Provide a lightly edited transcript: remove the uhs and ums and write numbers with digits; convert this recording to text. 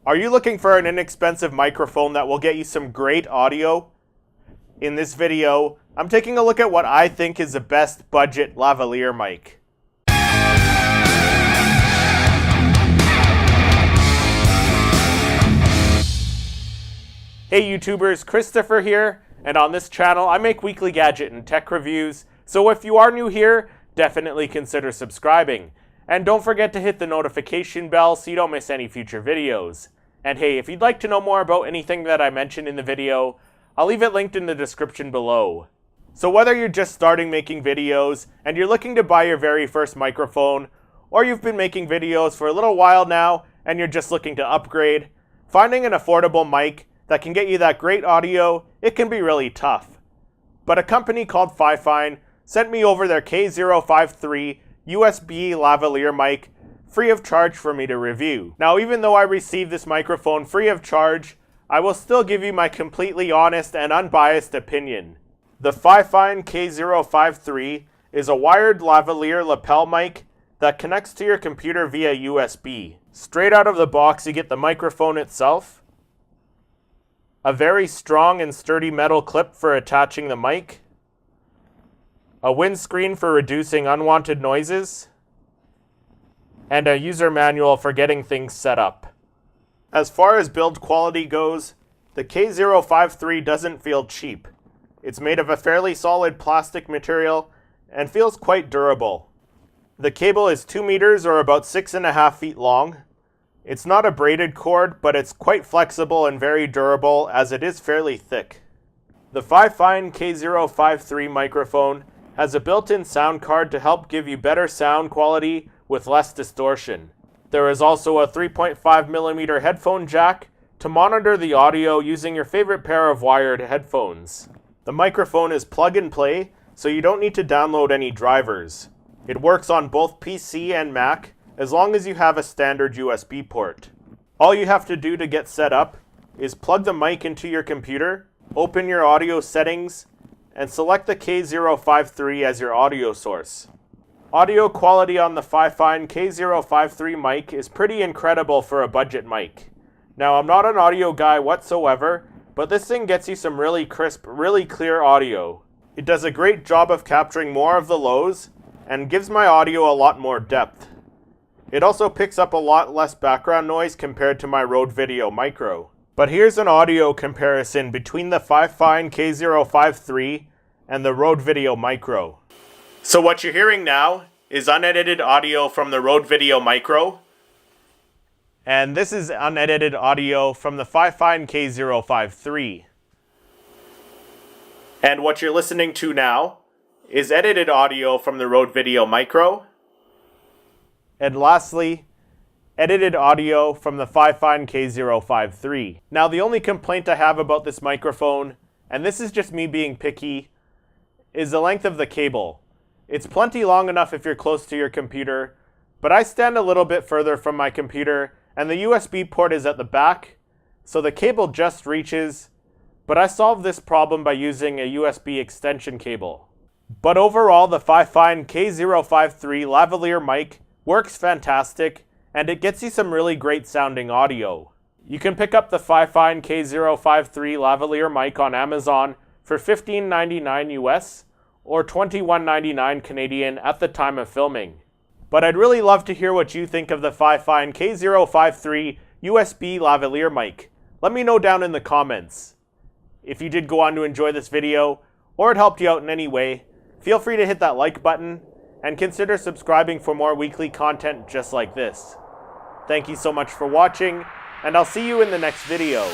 Are you looking for an inexpensive microphone that will get you some great audio? In this video, I'm taking a look at what I think is the best budget lavalier mic. Hey YouTubers, Christopher here, and on this channel I make weekly gadget and tech reviews, so if you are new here, definitely consider subscribing. And don't forget to hit the notification bell so you don't miss any future videos. And hey, if you'd like to know more about anything that I mentioned in the video, I'll leave it linked in the description below. So whether you're just starting making videos and you're looking to buy your very first microphone, or you've been making videos for a little while now and you're just looking to upgrade, finding an affordable mic that can get you that great audio, it can be really tough. But a company called Fifine sent me over their K053 USB lavalier mic free of charge for me to review. Now, even though I received this microphone free of charge, I will still give you my completely honest and unbiased opinion. The Fifine K053 is a wired lavalier lapel mic that connects to your computer via USB. Straight out of the box, you get the microphone itself, a very strong and sturdy metal clip for attaching the mic, a windscreen for reducing unwanted noises, and a user manual for getting things set up. As far as build quality goes, the K053 doesn't feel cheap. It's made of a fairly solid plastic material and feels quite durable. The cable is 2 meters or about 6.5 feet long. It's not a braided cord, but it's quite flexible and very durable as it is fairly thick. The Fifine K053 microphone has a built-in sound card to help give you better sound quality with less distortion. There is also a 3.5mm headphone jack to monitor the audio using your favorite pair of wired headphones. The microphone is plug and play, so you don't need to download any drivers. It works on both PC and Mac as long as you have a standard USB port. All you have to do to get set up is plug the mic into your computer, open your audio settings, and select the K053 as your audio source. Audio quality on the Fifine K053 mic is pretty incredible for a budget mic. Now, I'm not an audio guy whatsoever, but this thing gets you some really crisp, really clear audio. It does a great job of capturing more of the lows and gives my audio a lot more depth. It also picks up a lot less background noise compared to my Rode Video Micro. But here's an audio comparison between the Fifine K053 and the Rode Video Micro. So what you're hearing now is unedited audio from the Rode Video Micro, and this is unedited audio from the Fifine K053. And what you're listening to now is edited audio from the Rode Video Micro, and lastly, edited audio from the Fifine K053. Now, the only complaint I have about this microphone, and this is just me being picky, is the length of the cable. It's plenty long enough if you're close to your computer, but I stand a little bit further from my computer, and the USB port is at the back, so the cable just reaches, but I solved this problem by using a USB extension cable. But overall, the Fifine K053 lavalier mic works fantastic, and it gets you some really great sounding audio. You can pick up the Fifine K053 lavalier mic on Amazon for $15.99 US or $21.99 Canadian at the time of filming. But I'd really love to hear what you think of the Fifine K053 USB lavalier mic. Let me know down in the comments. If you did go on to enjoy this video, or it helped you out in any way, feel free to hit that like button, and consider subscribing for more weekly content just like this. Thank you so much for watching, and I'll see you in the next video.